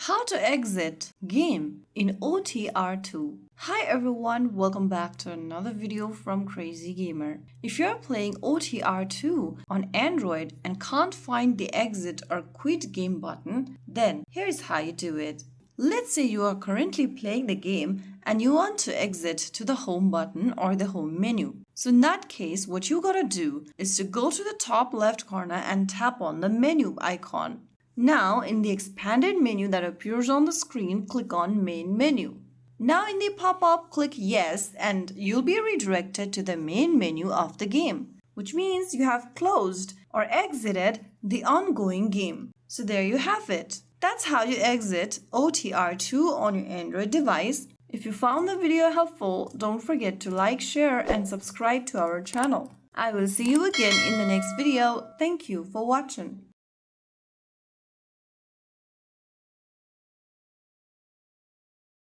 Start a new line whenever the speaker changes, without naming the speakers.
How to exit game in OTR 2. Hi everyone, welcome back to another video from Crazy Gamer. If you're playing OTR 2 on Android and can't find the exit or quit game button, then here's how you do it. Let's say you are currently playing the game and you want to exit to the home button or the home menu. So in that case, what you gotta do is to go to the top left corner and tap on the menu icon. Now, in the expanded menu that appears on the screen, click on Main Menu. Now in the pop-up, click Yes and you'll be redirected to the main menu of the game, which means you have closed or exited the ongoing game. So there you have it. That's how you exit OTR 2 on your Android device. If you found the video helpful, don't forget to like, share and subscribe to our channel. I will see you again in the next video. Thank you for watching.